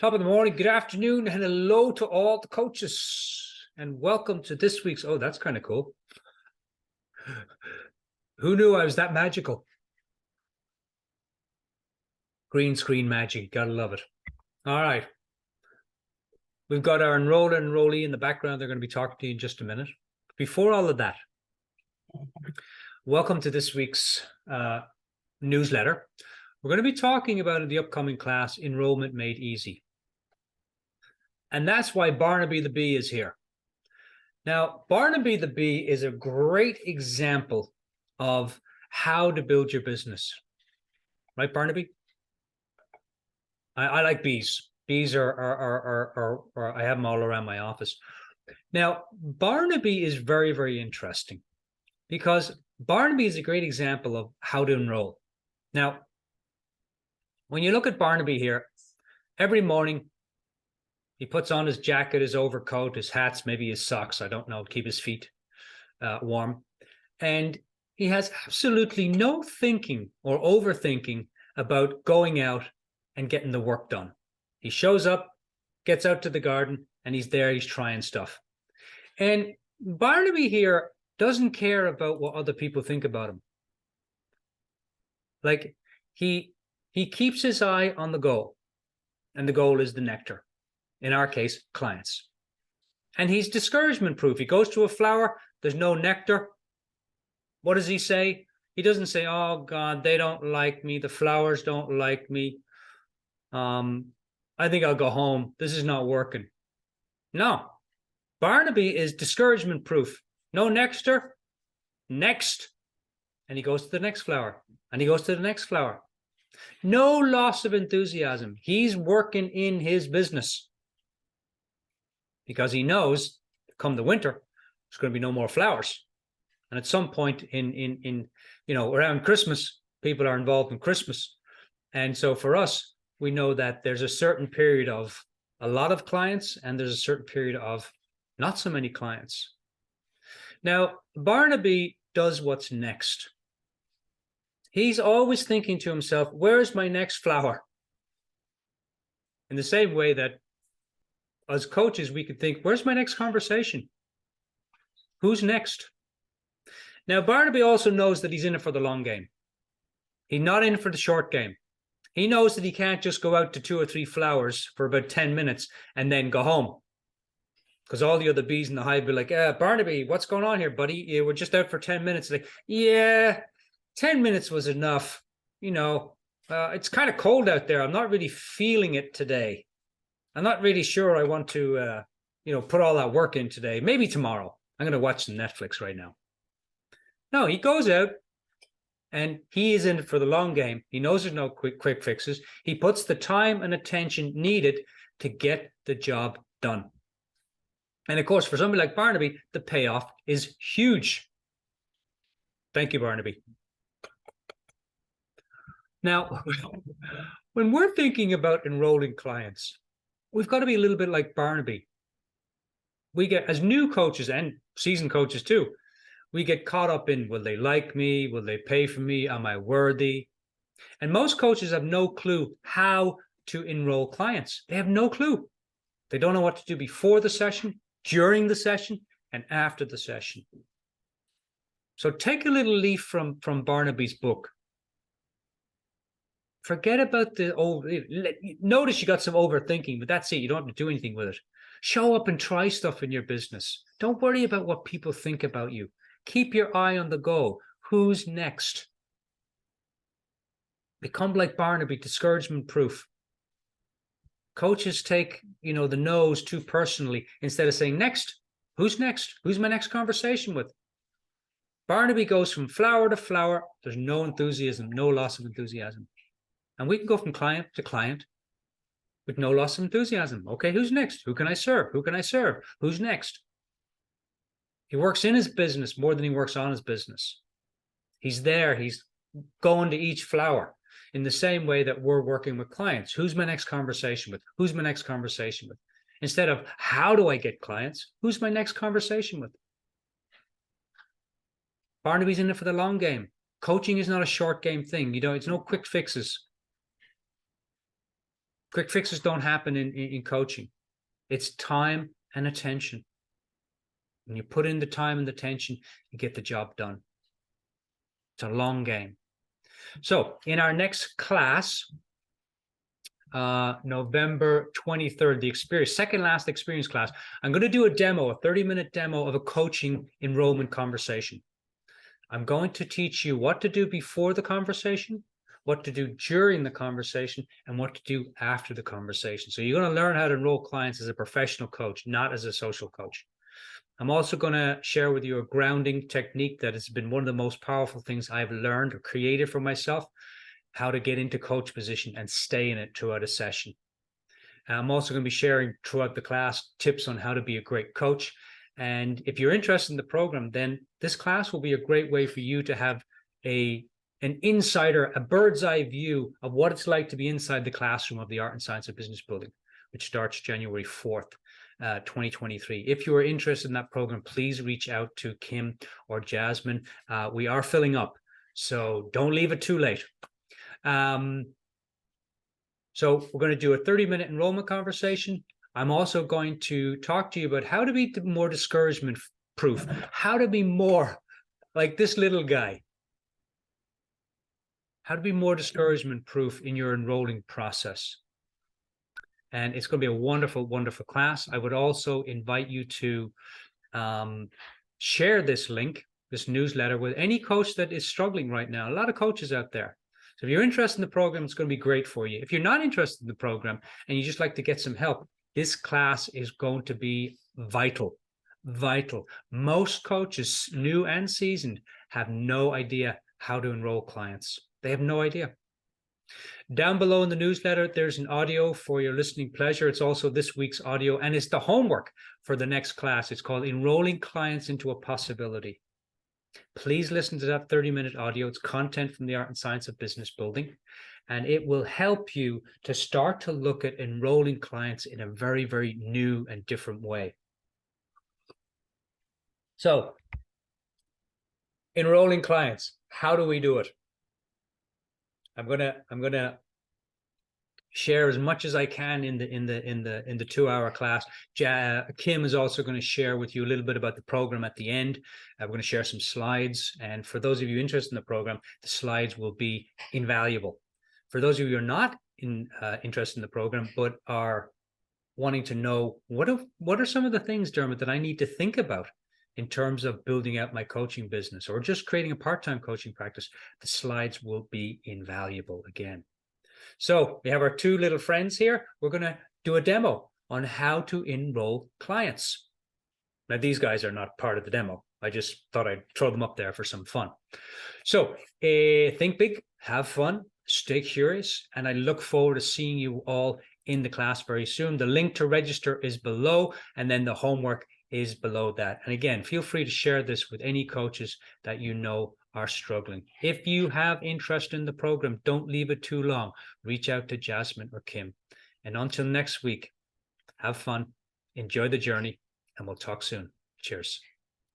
Top of the morning, good afternoon, and hello to all the coaches. And welcome to this week's, oh, that's kind of cool. Who knew I was that magical? Green screen magic, gotta love it. All right. We've got our enroller and enrollee in the background. They're going to be talking to you in just a minute. Before all of that, welcome to this week's newsletter. We're going to be talking about in the upcoming class, Enrollment Made Easy. And that's why Barnaby the Bee is here. Now, Barnaby the Bee is a great example of how to build your business. Right, Barnaby? I like bees. Bees are I have them all around my office. Now, Barnaby is very, very interesting because Barnaby is a great example of how to enroll. Now, when you look at Barnaby here, every morning, he puts on his jacket, his overcoat, his hats, maybe his socks, I don't know, keep his feet warm. And he has absolutely no thinking or overthinking about going out and getting the work done. He shows up, gets out to the garden, and he's there, he's trying stuff. And Barnaby here doesn't care about what other people think about him. Like, he keeps his eye on the goal, and the goal is the nectar. In our case, clients. And he's discouragement proof. He goes to a flower, there's no nectar. What does he say? He doesn't say, oh God, they don't like me. The flowers don't like me. I think I'll go home. This is not working. No. Barnaby is discouragement proof. No nectar. Next. And he goes to the next flower. And he goes to the next flower. No loss of enthusiasm. He's working in his business. Because he knows, come the winter, there's going to be no more flowers. And at some point in around Christmas, people are involved in Christmas. And so for us, we know that there's a certain period of a lot of clients and there's a certain period of not so many clients. Now, Barnaby does what's next. He's always thinking to himself, where's my next flower? In the same way that as coaches, we could think, where's my next conversation? Who's next? Now, Barnaby also knows that he's in it for the long game. He's not in it for the short game. He knows that he can't just go out to 2 or 3 flowers for about 10 minutes and then go home. Because all the other bees in the hive be like, Barnaby, what's going on here, buddy? We're just out for 10 minutes. Like, yeah, 10 minutes was enough. It's kind of cold out there. I'm not really feeling it today. I'm not really sure I want to, put all that work in today. Maybe tomorrow. I'm going to watch some Netflix right now. No, he goes out and he is in it for the long game. He knows there's no quick fixes. He puts the time and attention needed to get the job done. And of course, for somebody like Barnaby, the payoff is huge. Thank you, Barnaby. Now, when we're thinking about enrolling clients, we've got to be a little bit like Barnaby. We get, as new coaches and seasoned coaches too, we get caught up in, will they like me? Will they pay for me? Am I worthy? And most coaches have no clue how to enroll clients. They have no clue. They don't know what to do before the session, during the session, and after the session. So take a little leaf from Barnaby's book. Forget about notice you got some overthinking, but that's it. You don't have to do anything with it. Show up and try stuff in your business. Don't worry about what people think about you. Keep your eye on the goal. Who's next? Become like Barnaby, discouragement proof. Coaches take, the no's too personally. Instead of saying, next, who's next? Who's my next conversation with? Barnaby goes from flower to flower. There's no enthusiasm, no loss of enthusiasm. And we can go from client to client with no loss of enthusiasm. Okay, who's next? Who can I serve? Who can I serve? Who's next? He works in his business more than he works on his business. He's there. He's going to each flower in the same way that we're working with clients. Who's my next conversation with? Who's my next conversation with? Instead of, how do I get clients? Who's my next conversation with? Barnaby's in it for the long game. Coaching is not a short game thing. It's no quick fixes. Quick fixes don't happen in coaching. It's time and attention. When you put in the time and the attention, you get the job done. It's a long game. So in our next class, November 23rd, the experience, second last experience class, I'm going to do a demo, a 30-minute demo of a coaching enrollment conversation. I'm going to teach you what to do before the conversation, what to do during the conversation, and what to do after the conversation. So you're going to learn how to enroll clients as a professional coach, not as a social coach. I'm also going to share with you a grounding technique that has been one of the most powerful things I've learned or created for myself, how to get into coach position and stay in it throughout a session. I'm also going to be sharing throughout the class tips on how to be a great coach. And if you're interested in the program, then this class will be a great way for you to have an insider, a bird's eye view of what it's like to be inside the classroom of the Art and Science of Business Building, which starts January 4th. 2023. If you are interested in that program, please reach out to Kim or Jasmine. We are filling up, so don't leave it too late. So we're going to do a 30-minute enrollment conversation. I'm also going to talk to you about how to be more discouragement proof, how to be more like this little guy, how to be more discouragement proof in your enrolling process. And it's going to be a wonderful, wonderful class. I would also invite you to share this link, this newsletter, with any coach that is struggling right now. A lot of coaches out there. So if you're interested in the program, it's going to be great for you. If you're not interested in the program and you just like to get some help, this class is going to be vital, vital. Most coaches, new and seasoned, have no idea how to enroll clients. They have no idea. Down below in the newsletter, there's an audio for your listening pleasure. It's also this week's audio, and it's the homework for the next class. It's called Enrolling Clients into a Possibility. Please listen to that 30-minute audio. It's content from the Art and Science of Business Building, and it will help you to start to look at enrolling clients in a very, very new and different way. So, enrolling clients, how do we do it? I'm gonna share as much as I can in the 2-hour class. Kim is also going to share with you a little bit about the program at the end. We're going to share some slides, and for those of you interested in the program, the slides will be invaluable. For those of you who are not interested in the program but are wanting to know what are some of the things, Dermot, that I need to think about in terms of building out my coaching business or just creating a part-time coaching practice, the slides will be invaluable again. So we have our two little friends here. We're going to do a demo on how to enroll clients. Now, these guys are not part of the demo. I just thought I'd throw them up there for some fun. So think big, have fun, stay curious, and I look forward to seeing you all in the class very soon. The link to register is below, and then the homework is below that. And again, feel free to share this with any coaches that you know are struggling. If you have interest in the program, don't leave it too long. Reach out to Jasmine or Kim. And until next week, have fun, enjoy the journey, and we'll talk soon. Cheers.